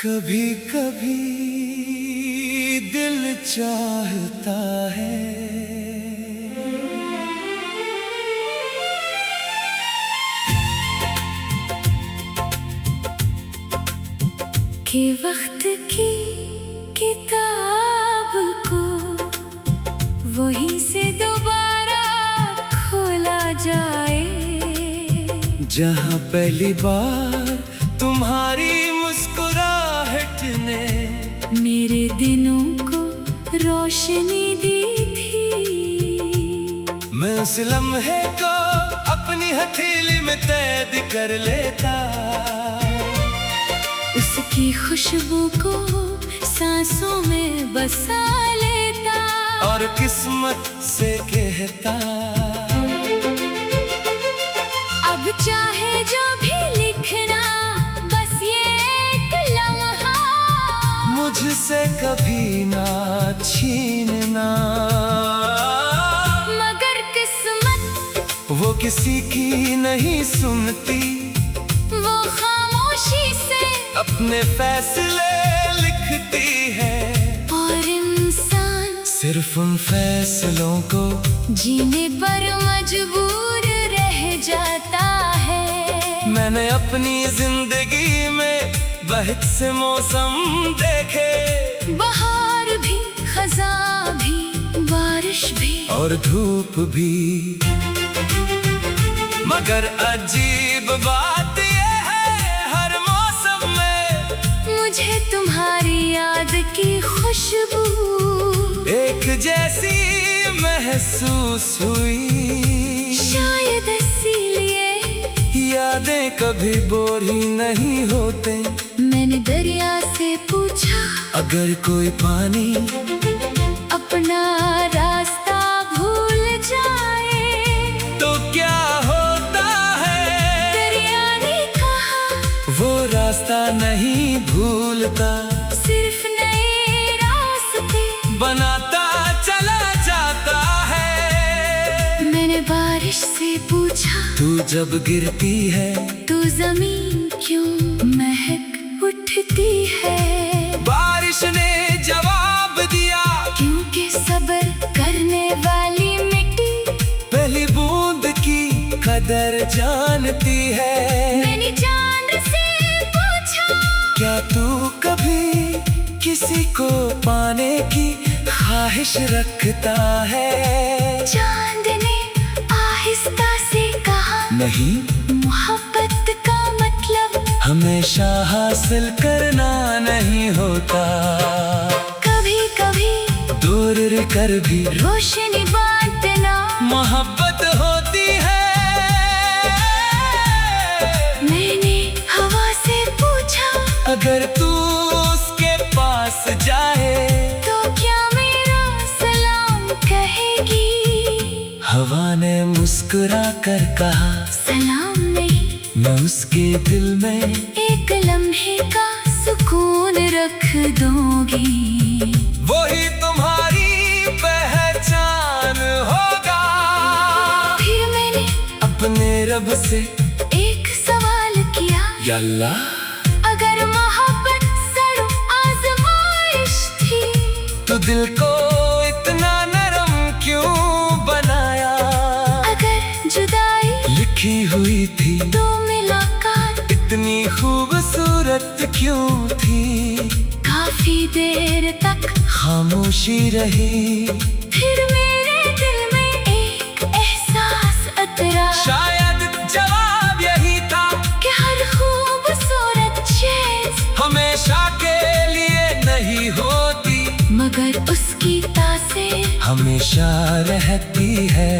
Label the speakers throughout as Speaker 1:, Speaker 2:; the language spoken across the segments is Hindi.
Speaker 1: कभी कभी दिल चाहता है
Speaker 2: कि वक्त की किताब को वहीं से दोबारा खोला जाए,
Speaker 1: जहाँ पहली बार तुम्हारी मुस्कुराहट ने
Speaker 2: मेरे दिनों को रोशनी दी थी।
Speaker 1: मैं उस लम्हे को अपनी हथेली में कैद कर लेता,
Speaker 2: उसकी खुशबू को सांसों में बसा लेता
Speaker 1: और किस्मत से कहता
Speaker 2: अब चाहे जो भी लिखना, बस ये एक लम्हा
Speaker 1: मुझसे कभी ना छीनना।
Speaker 2: मगर किस्मत
Speaker 1: वो किसी की नहीं सुनती,
Speaker 2: वो खामोशी से
Speaker 1: अपने फैसले लिखती है
Speaker 2: और इंसान
Speaker 1: सिर्फ उन फैसलों को
Speaker 2: जीने पर मजबूर रह जाता है।
Speaker 1: मैंने अपनी जिंदगी में बहुत से मौसम देखे,
Speaker 2: बहार भी, खज़ां भी, बारिश भी
Speaker 1: और धूप भी, मगर अजीब बात ये है हर मौसम में
Speaker 2: मुझे तुम्हारी याद की खुशबू
Speaker 1: एक जैसी महसूस हुई।
Speaker 2: शायद इसीलिए
Speaker 1: यादें कभी बोर ही नहीं होते।
Speaker 2: मैंने दरिया से पूछा,
Speaker 1: अगर कोई पानी
Speaker 2: अपना रास्ता भूल जाए
Speaker 1: तो क्या होता है?
Speaker 2: दरिया ने कहा
Speaker 1: वो रास्ता नहीं भूलता,
Speaker 2: सिर्फ नए रास्ते
Speaker 1: बनाता चला जाता है।
Speaker 2: मैंने बारिश से पूछा,
Speaker 1: तू जब गिरती है
Speaker 2: तू जमीन क्यों महक उठती है?
Speaker 1: बारिश ने जवाब दिया,
Speaker 2: क्योंकि सब्र करने वाली मिट्टी
Speaker 1: पहली बूंद की कदर जानती है।
Speaker 2: मैंने चांद से पूछा,
Speaker 1: क्या तू कभी किसी को पाने की ख्वाहिश रखता है?
Speaker 2: चांद ने आहिस्ता से कहा,
Speaker 1: नहीं,
Speaker 2: मोहब्बत का मतलब
Speaker 1: हमेशा हासिल करना नहीं होता,
Speaker 2: कभी कभी
Speaker 1: दूर कर भी
Speaker 2: रोशनी बांटना
Speaker 1: मोहब्बत होती है।
Speaker 2: मैंने हवा से पूछा,
Speaker 1: अगर तू उसके पास जाए
Speaker 2: तो क्या मेरा सलाम कहेगी?
Speaker 1: हवा ने मुस्कुरा कर कहा,
Speaker 2: सलाम नहीं,
Speaker 1: मैं उसके दिल में
Speaker 2: एक लम्हे का सुकून रख दूंगी।
Speaker 1: वही तुम्हारी पहचान होगा।
Speaker 2: फिर मैंने
Speaker 1: अपने रब से
Speaker 2: एक सवाल किया,
Speaker 1: या अल्लाह,
Speaker 2: अगर मोहब्बत सरू आज़माइश थी
Speaker 1: तो दिल को इतना नरम क्यों बनाया?
Speaker 2: अगर जुदाई
Speaker 1: लिखी हुई थी
Speaker 2: तो मुलाकात
Speaker 1: इतनी खूबसूरत क्यों थी?
Speaker 2: काफी देर तक
Speaker 1: खामोशी रही,
Speaker 2: फिर मेरे दिल में एक एहसास उतरा,
Speaker 1: शायद जवाब यही था
Speaker 2: कि हर खूबसूरत चीज
Speaker 1: हमेशा के लिए नहीं होती,
Speaker 2: मगर उसकी तासीर
Speaker 1: हमेशा रहती है।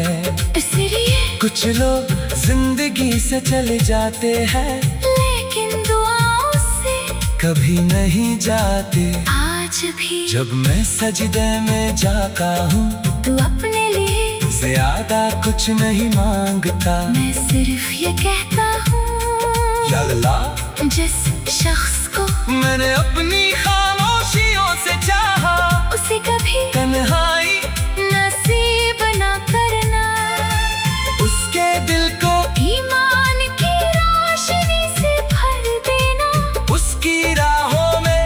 Speaker 2: इसलिए
Speaker 1: कुछ लोग जिंदगी से चले जाते हैं,
Speaker 2: लेकिन दुआओं से
Speaker 1: कभी नहीं जाते।
Speaker 2: आज भी
Speaker 1: जब मैं सजदे में जाता हूँ,
Speaker 2: तू अपने लिए
Speaker 1: ज्यादा कुछ नहीं मांगता।
Speaker 2: मैं सिर्फ ये कहता हूँ,
Speaker 1: या अल्लाह,
Speaker 2: जिस शख्स को
Speaker 1: मैंने अपनी खामोशियों से चाहा,
Speaker 2: उसे कभी
Speaker 1: तन्हाई
Speaker 2: नसीब ना करना।
Speaker 1: उसके दिल को
Speaker 2: ईमान की रोशनी से भर देना,
Speaker 1: उसकी राहों में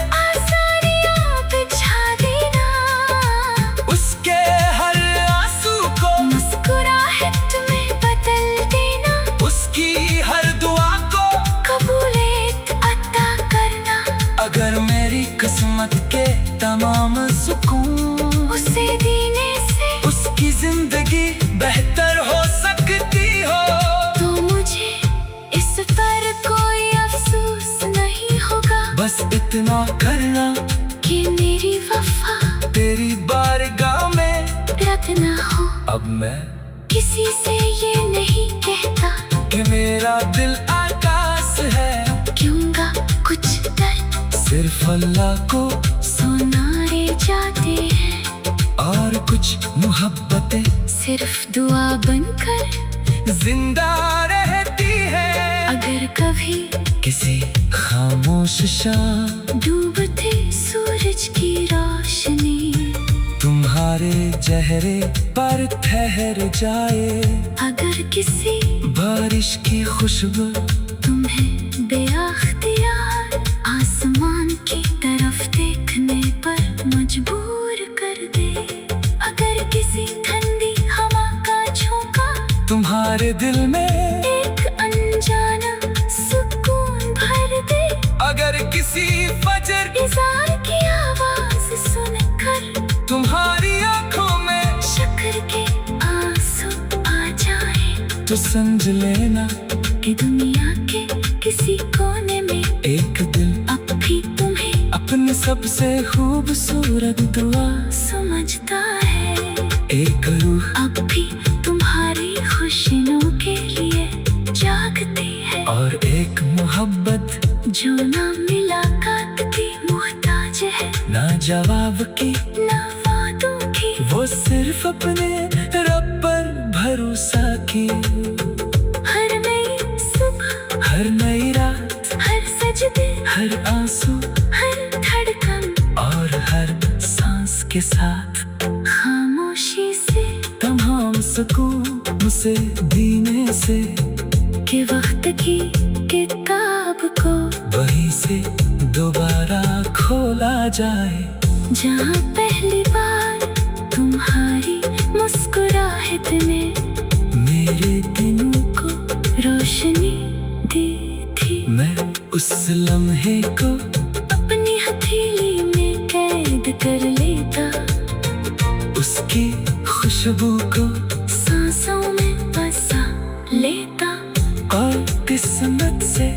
Speaker 1: किस्मत के तमाम सुकून,
Speaker 2: उसे देने से
Speaker 1: उसकी जिंदगी बेहतर हो सकती हो।
Speaker 2: तो मुझे इस पर कोई अफसोस नहीं होगा।
Speaker 1: बस इतना करना
Speaker 2: कि मेरी वफा
Speaker 1: तेरी बारगाह में
Speaker 2: रद्द ना हो।
Speaker 1: अब मैं
Speaker 2: किसी से ये नहीं कहता
Speaker 1: कि मेरा दिल आकाश है,
Speaker 2: क्योंगा कुछ दर्द
Speaker 1: सिर्फ अल्लाह को
Speaker 2: सुनाए जाते हैं,
Speaker 1: और कुछ मोहब्बतें
Speaker 2: सिर्फ दुआ बनकर
Speaker 1: जिंदा रहती है।
Speaker 2: अगर कभी
Speaker 1: किसी खामोश शाम
Speaker 2: डूबते सूरज की रोशनी
Speaker 1: तुम्हारे चेहरे पर ठहर जाए,
Speaker 2: अगर किसी
Speaker 1: बारिश की खुशबू
Speaker 2: तुम्हें बेअख्तियार आसमान की तरफ देखने पर मजबूर कर दे, अगर किसी ठंडी हवा का झोंका
Speaker 1: तुम्हारे दिल में
Speaker 2: एक अनजाना सुकून भर दे,
Speaker 1: अगर किसी फजर
Speaker 2: इज़ार की आवाज सुनकर
Speaker 1: तुम्हारी आंखों में
Speaker 2: शक्र के आंसू आ जाए,
Speaker 1: तो समझ लेना
Speaker 2: कि दुनिया के किसी कोने में
Speaker 1: एक दिल
Speaker 2: अब भी तुम्हें
Speaker 1: अपनी सबसे खूबसूरत दुआ
Speaker 2: समझता है।
Speaker 1: एक रूह
Speaker 2: अब भी तुम्हारी खुशियों के लिए जागती है,
Speaker 1: और एक मोहब्बत
Speaker 2: जो ना मुलाकात की मोहताज है,
Speaker 1: ना जवाब की
Speaker 2: ना वादों की,
Speaker 1: वो सिर्फ अपने रब पर भरोसा की।
Speaker 2: हर नई सुबह,
Speaker 1: हर नई रात,
Speaker 2: हर सजदे,
Speaker 1: हर आंसू,
Speaker 2: हर धड़कन
Speaker 1: और हर सांस के साथ
Speaker 2: खामोशी से
Speaker 1: तमाम सुकून उसे देने से,
Speaker 2: कि वक्त की किताब को
Speaker 1: वहीं से दोबारा खोला जाए,
Speaker 2: जहाँ पहली बार तुम्हारी मुस्कुराहट ने
Speaker 1: मेरे दिनों
Speaker 2: को रोशनी दी थी।
Speaker 1: मैं उस लम्हे को
Speaker 2: अपनी हथेली में कैद कर लेता,
Speaker 1: उसकी खुशबू को
Speaker 2: सांसों में बसा लेता,
Speaker 1: और किस्मत से